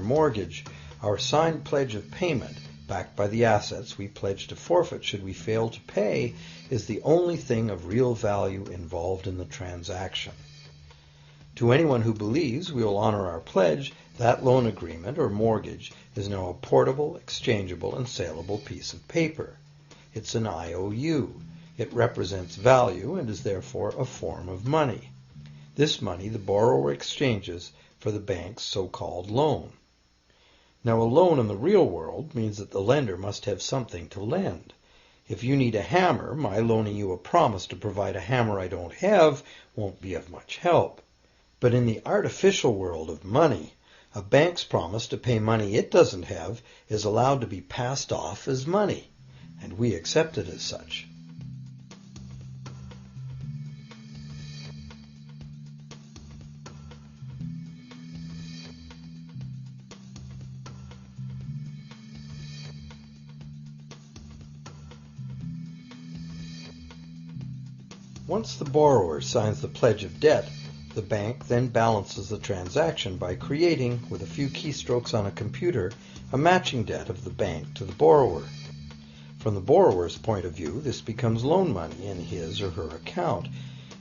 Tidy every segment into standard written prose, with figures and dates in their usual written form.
mortgage, our signed pledge of payment, backed by the assets we pledge to forfeit should we fail to pay, is the only thing of real value involved in the transaction. To anyone who believes we will honor our pledge, that loan agreement or mortgage is now a portable, exchangeable, and saleable piece of paper. It's an IOU. It represents value and is therefore a form of money. This money the borrower exchanges for the bank's so-called loan. Now, a loan in the real world means that the lender must have something to lend. If you need a hammer, my loaning you a promise to provide a hammer I don't have won't be of much help. But in the artificial world of money, a bank's promise to pay money it doesn't have is allowed to be passed off as money, and we accept it as such. Once the borrower signs the pledge of debt, the bank then balances the transaction by creating, with a few keystrokes on a computer, a matching debt of the bank to the borrower. From the borrower's point of view, this becomes loan money in his or her account,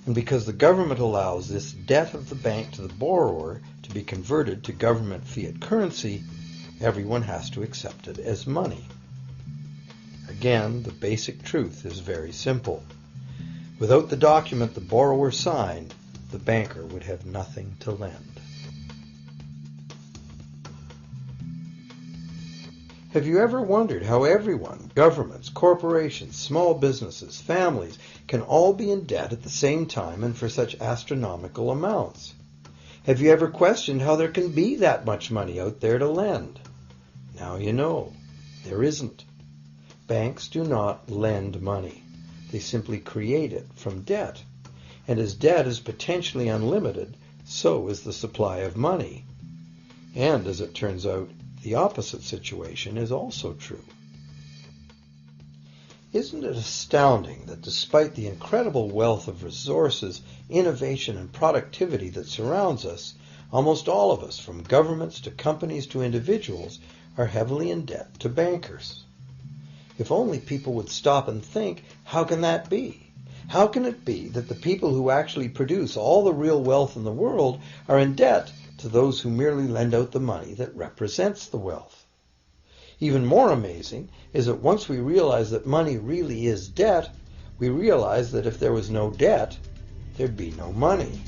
and because the government allows this debt of the bank to the borrower to be converted to government fiat currency, everyone has to accept it as money. Again, the basic truth is very simple. Without the document the borrower signed, the banker would have nothing to lend. Have you ever wondered how everyone, governments, corporations, small businesses, families, can all be in debt at the same time and for such astronomical amounts? Have you ever questioned how there can be that much money out there to lend? Now you know. There isn't. Banks do not lend money. They simply create it from debt. And as debt is potentially unlimited, so is the supply of money. And as it turns out, the opposite situation is also true. Isn't it astounding that despite the incredible wealth of resources, innovation, and productivity that surrounds us, almost all of us, from governments to companies to individuals, are heavily in debt to bankers? If only people would stop and think, how can that be? How can it be that the people who actually produce all the real wealth in the world are in debt to those who merely lend out the money that represents the wealth? Even more amazing is that once we realize that money really is debt, we realize that if there was no debt, there'd be no money.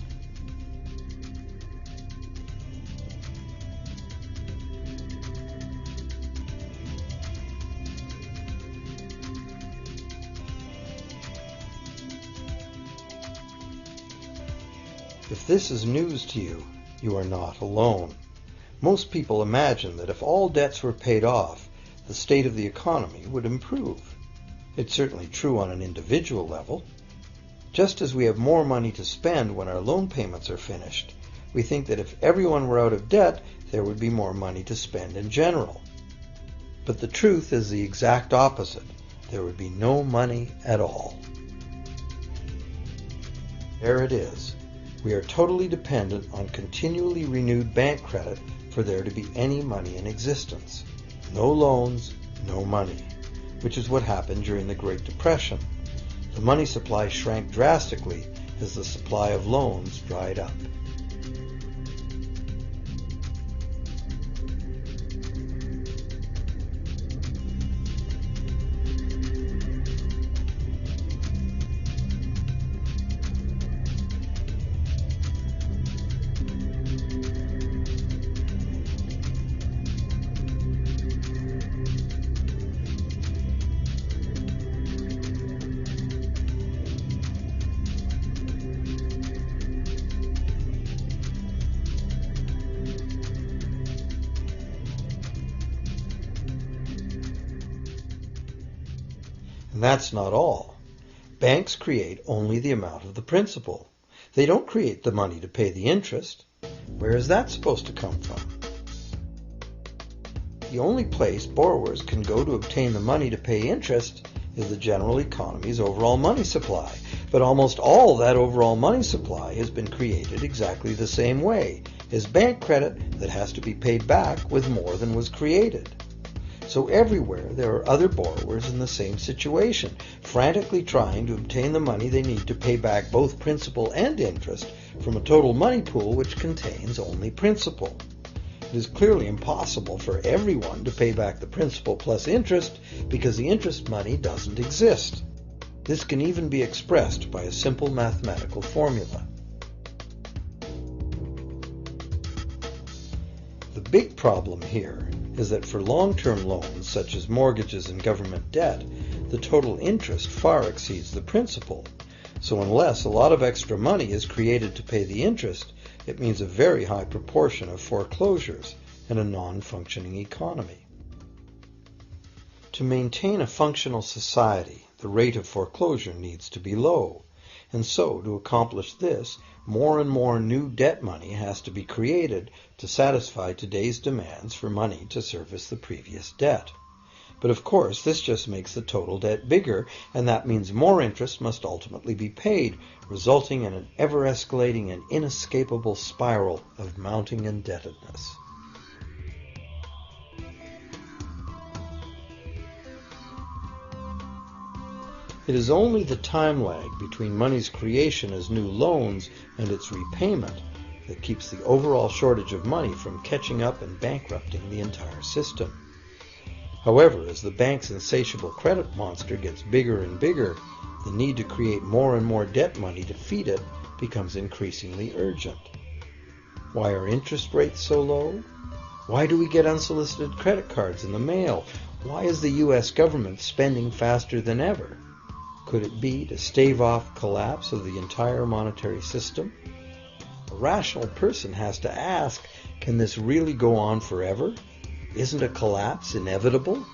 If this is news to you, you are not alone. Most people imagine that if all debts were paid off, the state of the economy would improve. It's certainly true on an individual level. Just as we have more money to spend when our loan payments are finished, we think that if everyone were out of debt, there would be more money to spend in general. But the truth is the exact opposite. There would be no money at all. There it is. We are totally dependent on continually renewed bank credit for there to be any money in existence. No loans, no money, which is what happened during the Great Depression. The money supply shrank drastically as the supply of loans dried up. And that's not all. Banks create only the amount of the principal. They don't create the money to pay the interest. Where is that supposed to come from? The only place borrowers can go to obtain the money to pay interest is the general economy's overall money supply. But almost all that overall money supply has been created exactly the same way, is bank credit that has to be paid back with more than was created. So everywhere there are other borrowers in the same situation, frantically trying to obtain the money they need to pay back both principal and interest from a total money pool which contains only principal. It is clearly impossible for everyone to pay back the principal plus interest because the interest money doesn't exist. This can even be expressed by a simple mathematical formula. The big problem here is that for long-term loans, such as mortgages and government debt, the total interest far exceeds the principal. So unless a lot of extra money is created to pay the interest, it means a very high proportion of foreclosures and a non-functioning economy. To maintain a functional society, the rate of foreclosure needs to be low. And so, to accomplish this, more and more new debt money has to be created to satisfy today's demands for money to service the previous debt. But of course, this just makes the total debt bigger, and that means more interest must ultimately be paid, resulting in an ever-escalating and inescapable spiral of mounting indebtedness. It is only the time lag between money's creation as new loans and its repayment that keeps the overall shortage of money from catching up and bankrupting the entire system. However, as the bank's insatiable credit monster gets bigger and bigger, the need to create more and more debt money to feed it becomes increasingly urgent. Why are interest rates so low? Why do we get unsolicited credit cards in the mail? Why is the U.S. government spending faster than ever? Could it be to stave off collapse of the entire monetary system? A rational person has to ask, can this really go on forever? Isn't a collapse inevitable?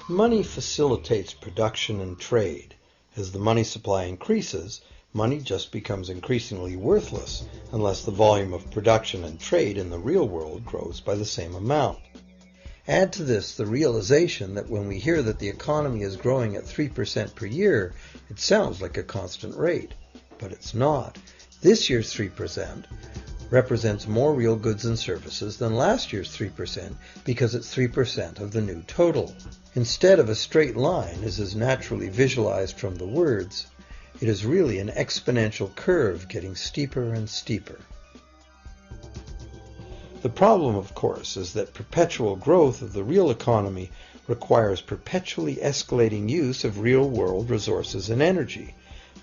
Money facilitates production and trade. As the money supply increases, money just becomes increasingly worthless unless the volume of production and trade in the real world grows by the same amount. Add to this the realization that when we hear that the economy is growing at 3% per year, it sounds like a constant rate, but it's not. This year's 3% represents more real goods and services than last year's 3% because it's 3% of the new total. Instead of a straight line, as is naturally visualized from the words, it is really an exponential curve getting steeper and steeper. The problem, of course, is that perpetual growth of the real economy requires perpetually escalating use of real-world resources and energy.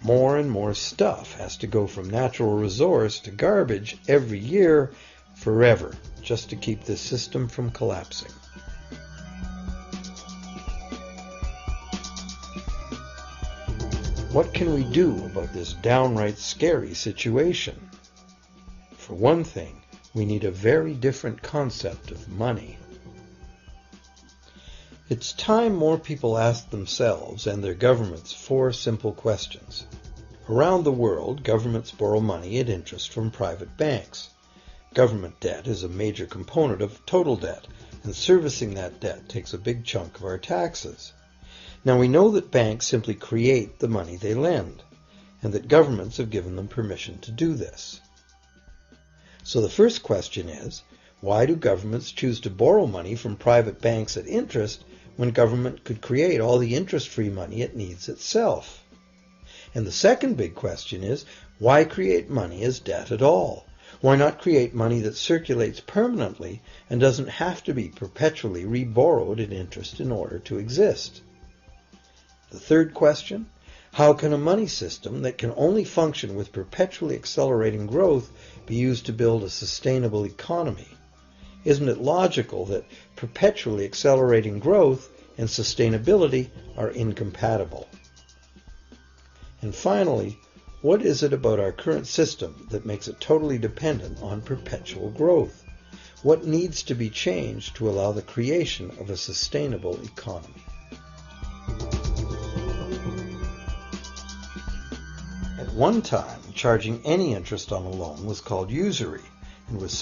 More and more stuff has to go from natural resource to garbage every year, forever, just to keep this system from collapsing. What can we do about this downright scary situation? For one thing, we need a very different concept of money. It's time more people ask themselves and their governments 4 simple questions. Around the world, governments borrow money at interest from private banks. Government debt is a major component of total debt, and servicing that debt takes a big chunk of our taxes. Now we know that banks simply create the money they lend, and that governments have given them permission to do this. So the first question is, why do governments choose to borrow money from private banks at interest when government could create all the interest-free money it needs itself? And the second big question is, why create money as debt at all? Why not create money that circulates permanently and doesn't have to be perpetually reborrowed at interest in order to exist? The third question, how can a money system that can only function with perpetually accelerating growth be used to build a sustainable economy? Isn't it logical that perpetually accelerating growth and sustainability are incompatible? And finally, what is it about our current system that makes it totally dependent on perpetual growth? What needs to be changed to allow the creation of a sustainable economy? At one time, charging any interest on a loan was called usury and was